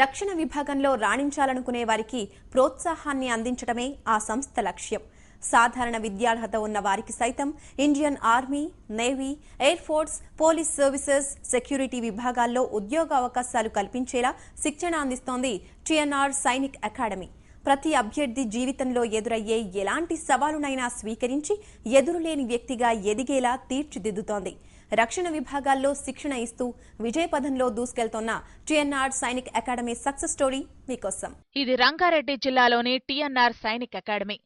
రక్షణ విభాగంలో రాణించాలనుకునే వారికి ప్రోత్సాహాన్ని అందించడమే ఆ సంస్థ లక్ష్యం. సాధారణ విద్యార్హత ఉన్న వారికి సైతం Indian army, navy, air force, police services, security విభాగాల్లో ఉద్యోగావకాశాలు కల్పించేలా శిక్షణ అందిస్తోంది టిఎన్ఆర్ సైనిక్ అకాడమీ. ప్రతి అభ్యర్థి జీవితంలో ఎదురయ్యే ఎలాంటి సవాలునైనా స్వీకరించి ఎదురులేని వ్యక్తిగా ఎదిగేలా తీర్చిదిద్దుతోంది. రక్షణ విభాగాల్లో శిక్షణ ఇస్తూ విజయపథంలో దూసుకెళ్తోన్న TNR Sainik academy success story మీకోసం. ఇది రంగారెడ్డి జిల్లాలోని టిఎన్ఆర్ సైనిక్ అకాడమీ.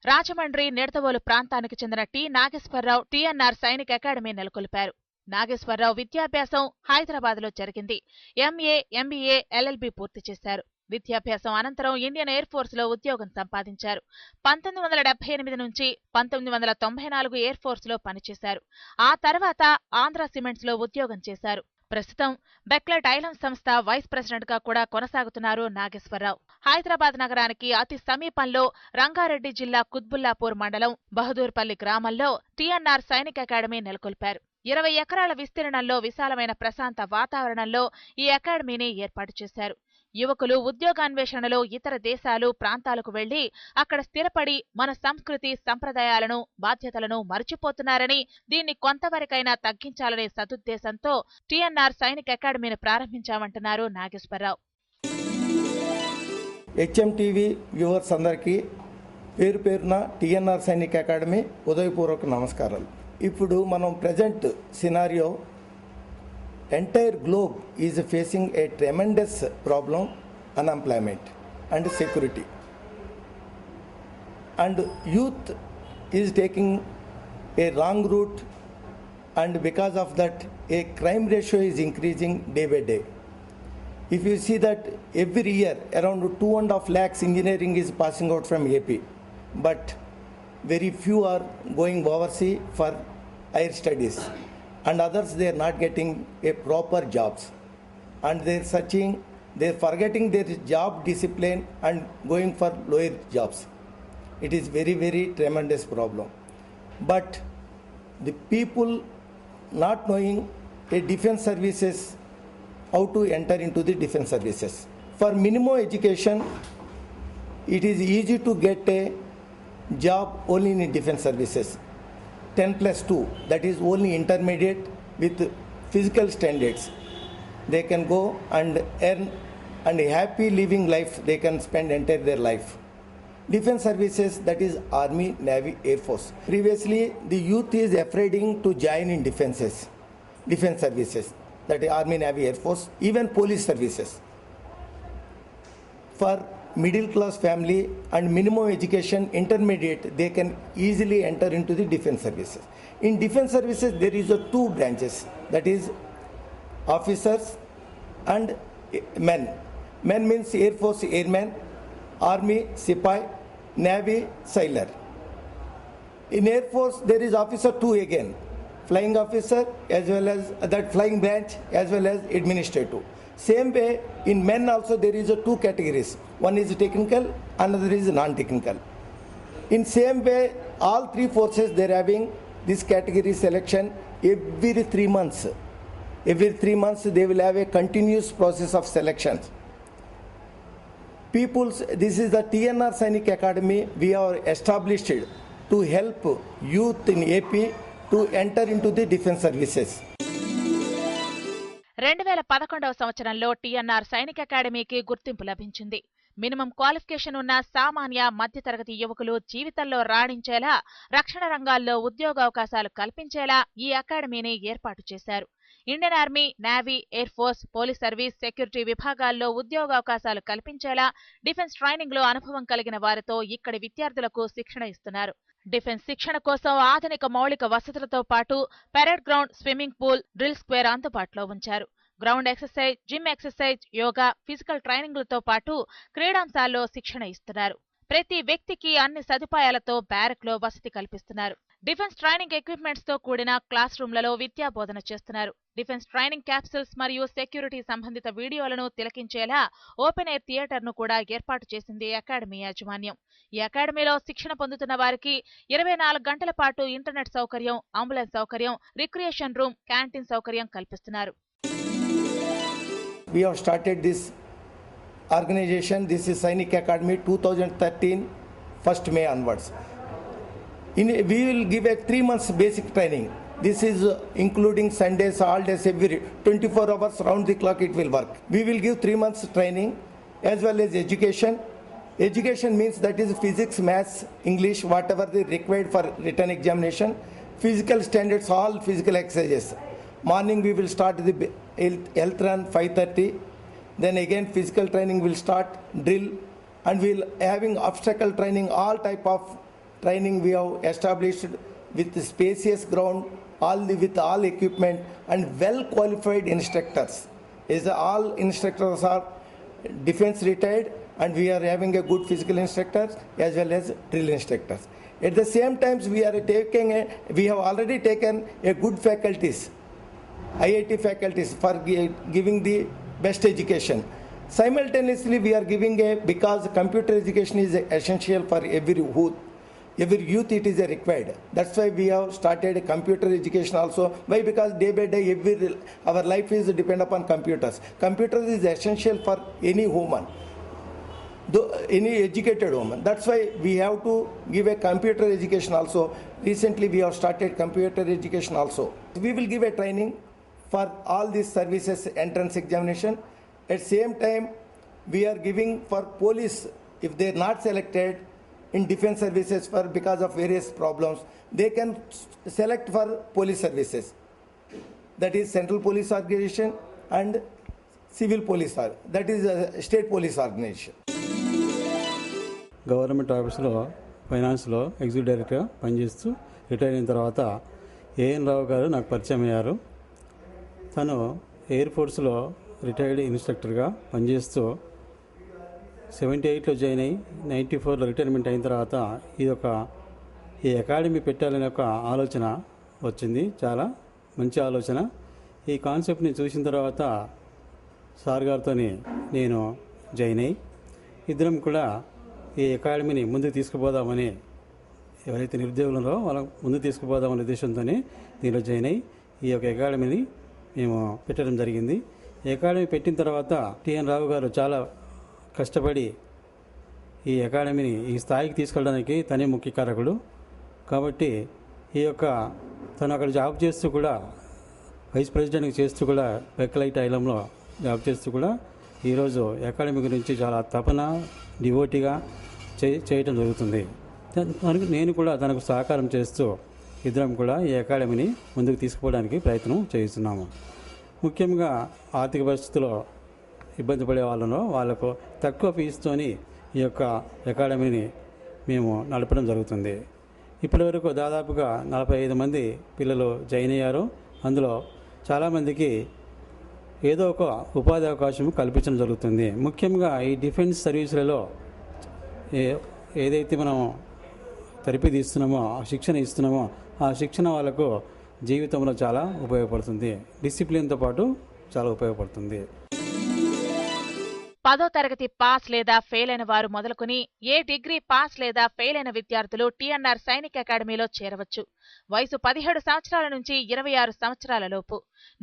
రాజమండ్రి, నిడదవోలు ప్రాంతానికి చెందిన T Nageswara Rao TNR Sainik academy నెలకొల్పారు. నాగేశ్వరరావు విద్యాభ్యాసం హైదరాబాద్లో జరిగింది. ఎంఏ, ఎంబీఏ, ఎల్ఎల్బీ పూర్తి చేశారు. విద్యాభ్యాసం అనంతరం ఇండియన్ ఎయిర్ ఫోర్స్ లో ఉద్యోగం సంపాదించారు. 1978 నుంచి 1994 ఎయిర్ ఫోర్స్ లో పనిచేశారు. ఆ తర్వాత ఆంధ్ర సిమెంట్స్ లో ఉద్యోగం చేశారు. ప్రస్తుతం బెక్లెట్ ఐలాండ్ సంస్థ వైస్ ప్రెసిడెంట్ గా కూడా కొనసాగుతున్నారు నాగేశ్వరరావు. హైదరాబాద్ నగరానికి అతి సమీపంలో రంగారెడ్డి జిల్లా కుత్బుల్లాపూర్ మండలం బహదూర్పల్లి గ్రామంలో టిఎన్ఆర్ సైనిక్ అకాడమీ నెలకొల్పారు. 20 ఎకరాల విస్తీర్ణంలో విశాలమైన ప్రశాంత వాతావరణంలో ఈ అకాడమీని ఏర్పాటు చేశారు. యువకులు ఉద్యోగాన్వేషణలో ఇతర దేశాలు, ప్రాంతాలకు వెళ్లి అక్కడ స్థిరపడి మన సంస్కృతి, సంప్రదాయాలను, బాధ్యతలను మరచిపోతున్నారని, దీన్ని కొంతవరకైనా తగ్గించాలనే సదుద్దేశంతో టిఎన్ఆర్ సైనిక్ అకాడమీని ప్రారంభించామంటున్నారు నాగేశ్వరరావు. హెచ్ఎంటీవీ వ్యూవర్స్ అందరికీ పేరు పేరున టిఎన్ఆర్ సైనిక్ అకాడమీ ఉదయపూర్వక నమస్కారాలు. ఇప్పుడు మనం present scenario entire globe is facing a tremendous problem, unemployment and security, and youth is taking a wrong route, and because of that a crime ratio is increasing day by day. If you see that every year around 2.5 lakhs engineering is passing out from AP, but very few are going overseas for higher studies, and others they are not getting a proper jobs, and they are searching, they are forgetting their job discipline and going for lower jobs. It is very tremendous problem. But the people not knowing a defense services, how to enter into the defense services. For minimum education, it is easy to get a job only in defense services. 10+2, that is only intermediate with physical standards. They can go and earn and a happy living life, they can spend entire their life. Defense services, that is Army, Navy, Air Force. Previously, the youth is afraid to join in defense services, that is Army, Navy, Air Force, even police services. For middle class family and minimum education, intermediate, they can easily enter into the defense services. In defense services there is a 2 branches, that is officers and men. Men means Air Force airman, Army Sipai, Navy sailor. In Air Force there is officer 2 again, flying officer as well as that flying branch as well as administrative. Same way in men also there is a 2 categories, one is technical, another is non-technical. In same way all 3 forces they are having this category selection every 3 months. Every 3 months they will have a continuous process of selection. This is the TNR Sainik Academy. We are established to help youth in AP to enter into the defense services. 2011వ సంవత్సరంలో TNR Sainik అకాడమీకి గుర్తింపు లభించింది. Minimum qualification ఉన్న సామాన్య, మధ్యతరగతి యువకులు జీవితంలో రాణించేలా, రక్షణ రంగాల్లో ఉద్యోగావకాశాలు కల్పించేలా ఈ అకాడమీని ఏర్పాటు చేశారు. Indian army, navy, air force, police service, security విభాగాల్లో ఉద్యోగావకాశాలు కల్పించేలా డిఫెన్స్ ట్రైనింగ్ లో అనుభవం కలిగిన వారితో ఇక్కడి విద్యార్థులకు శిక్షణ ఇస్తున్నారు. డిఫెన్స్ శిక్షణ కోసం ఆధునిక మౌలిక వసతులతో పాటు parade ground, swimming pool, drill square అందుబాటులో ఉంచారు. Ground exercise, gym exercise, yoga, physical ట్రైనింగ్లతో పాటు క్రీడాంశాల్లో శిక్షణ ఇస్తున్నారు. ప్రతి వ్యక్తికి అన్ని సదుపాయాలతో బ్యారక్ లో వసతి కల్పిస్తున్నారు. డిఫెన్స్ ట్రైనింగ్ ఎక్విప్మెంట్స్ తో కూడిన క్లాస్ రూమ్లలో విద్యా బోధన చేస్తున్నారు. డిఫెన్స్ ట్రైనింగ్ క్యాప్సూల్స్ మరియు సెక్యూరిటీ సంబంధిత వీడియోలను తిలకించేలా ఓపెన్ ఎయిర్ థియేటర్ ను కూడా ఏర్పాటు చేసింది అకాడమీ యాజమాన్యం. ఈ అకాడమీలో శిక్షణ పొందుతున్న వారికి 24 గంటల పాటు ఇంటర్నెట్ సౌకర్యం, అంబులెన్స్ సౌకర్యం, రిక్రియేషన్ రూమ్, క్యాంటీన్ సౌకర్యం కల్పిస్తున్నారు. We have started this organization. This is Sainik Academy 2013, 1st May onwards. We will give a 3 months basic training. This is including Sundays, holidays, every 24 hours round the clock it will work. We will give 3 months training as well as education. Education means that is physics, maths, English, whatever they required for written examination. Physical standards, all physical exercises. Morning we will start the health run 5:30. Then again physical training will start, drill, and we will having obstacle training, all type of training we have established with the spacious ground, with all equipment and well qualified instructors. All instructors are defense retired, and we are having a good physical instructors as well as drill instructors. At the same time, we have already taken a good faculties, IIT faculties, for giving the best education. Simultaneously, we are giving because computer education is essential for every youth it is required. That's why we have started computer education also. Why? Because day by day our life is depend upon computers. Computers is essential for any woman, any educated woman. That's why we have to give a computer education also. Recently we have started computer education also. We will give a training for all these services entrance examination. At same time we are giving for police, if they are not selected in defense services because of various problems, they can select for police services. That is Central Police Organization and Civil Police, that is State Police Organization. Government ఆఫీసులో ఫైనాన్స్లో executive డైరెక్టర్గా పనిచేస్తూ retire అయిన తర్వాత AN రావు గారు నాకు పరిచయం అయ్యారు. తను ఎయిర్ ఫోర్స్లో రిటైర్డ్ ఇన్స్ట్రక్టర్గా పనిచేస్తూ 78లో జాయిన్ అయ్యి 94లో రిటైర్మెంట్ అయిన తర్వాత ఈ అకాడమీ పెట్టాలనే ఒక ఆలోచన వచ్చింది. చాలా మంచి ఆలోచన. ఈ కాన్సెప్ట్ని చూసిన తర్వాత సార్ గారితో నేను జాయిన్ అయ్యి ఇద్దరం కూడా ఈ అకాడమీని ముందుకు తీసుకుపోదామని, ఎవరైతే నిరుద్యోగులు వాళ్ళ ముందుకు తీసుకుపోదామనే ఉద్దేశంతో దీనిలో జాయిన్ అయ్యి ఈ యొక్క అకాడమీని మేము పెట్టడం జరిగింది. ఈ అకాడమీ పెట్టిన తర్వాత టిఎన్ రావు గారు చాలా కష్టపడి ఈ అకాడమీని ఈ స్థాయికి తీసుకెళ్ళడానికి తనే ముఖ్య కారకుడు. కాబట్టి తను అక్కడ జాబ్ చేస్తూ కూడా, వైస్ ప్రెసిడెంట్గా చేస్తూ కూడా, బెక్కలైట్ ఐలంలో జాబ్ చేస్తూ కూడా ఈరోజు అకాడమీ గురించి చాలా తపన, డివోటీగా చేయటం జరుగుతుంది. నేను కూడా తనకు సహకారం చేస్తూ ఇద్దరం కూడా ఈ అకాడమీని ముందుకు తీసుకుపోవడానికి ప్రయత్నం చేస్తున్నాము. ముఖ్యంగా ఆర్థిక పరిస్థితుల్లో ఇబ్బంది పడే వాళ్ళకు తక్కువ ఫీజుతోని ఈ యొక్క అకాడమీని మేము నడపడం జరుగుతుంది. ఇప్పటివరకు దాదాపుగా 45 మంది పిల్లలు జాయిన్ అయ్యారు. అందులో చాలామందికి ఏదో ఒక ఉపాధి అవకాశం కల్పించడం జరుగుతుంది. ముఖ్యంగా ఈ డిఫెన్స్ సర్వీసులలో ఏదైతే మనం థెరపీ తీస్తున్నామో, శిక్షణ ఇస్తున్నామో, ఆ శిక్షణ వాళ్ళకు జీవితంలో చాలా ఉపయోగపడుతుంది. డిసిప్లిన్తో పాటు చాలా ఉపయోగపడుతుంది. 10వ తరగతి పాస్ లేదా ఫెయిల్ అయిన వారు మొదలుకుని ఏ డిగ్రీ పాస్ లేదా ఫెయిల్ అయిన విద్యార్థులు టీఎన్ఆర్ సైనిక్ అకాడమీలో చేరవచ్చు. వయసు 17 సంవత్సరాల నుంచి 26 సంవత్సరాల లోపు,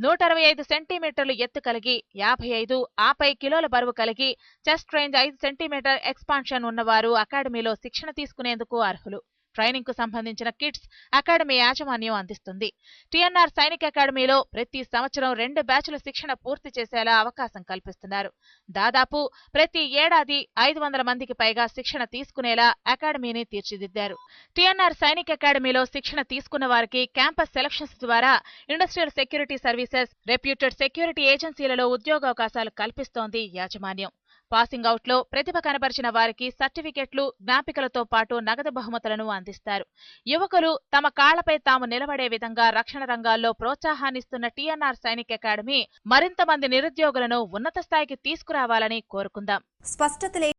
165 సెంటీమీటర్లు ఎత్తు కలిగి, 55 ఆపై కిలోల బరువు కలిగి, చెస్ట్ రేంజ్ 5 సెంటీమీటర్ ఎక్స్పాన్షన్ ఉన్నవారు అకాడమీలో శిక్షణ తీసుకునేందుకు అర్హులు. ట్రైనింగ్ కు సంబంధించిన కిట్స్ అకాడమీ యాజమాన్యం అందిస్తుంది. టీఎన్ఆర్ సైనిక్ అకాడమీలో ప్రతి సంవత్సరం 2 బ్యాచ్లు శిక్షణ పూర్తి చేసేలా అవకాశం కల్పిస్తున్నారు. దాదాపు ప్రతి ఏడాది 500 మందికి పైగా శిక్షణ తీసుకునేలా అకాడమీని తీర్చిదిద్దారు. టీఎన్ఆర్ సైనిక్ అకాడమీలో శిక్షణ తీసుకున్న వారికి క్యాంపస్ సెలక్షన్స్ ద్వారా industrial security services, reputed security ఏజెన్సీలలో ఉద్యోగావకాశాలు కల్పిస్తోంది యాజమాన్యం. పాసింగ్ అవుట్ లో ప్రతిభ కనబరిచిన వారికి సర్టిఫికెట్లు, జ్ఞాపికలతో పాటు నగదు బహుమతులను అందిస్తారు. యువకులు తమ కాళ్లపై తాము నిలబడే విధంగా రక్షణ రంగాల్లో ప్రోత్సాహాన్నిస్తున్న టీఎన్ఆర్ సైనిక్ అకాడమీ మరింత మంది నిరుద్యోగులను ఉన్నత స్థాయికి తీసుకురావాలని కోరుకుందాం. స్పష్టత లేని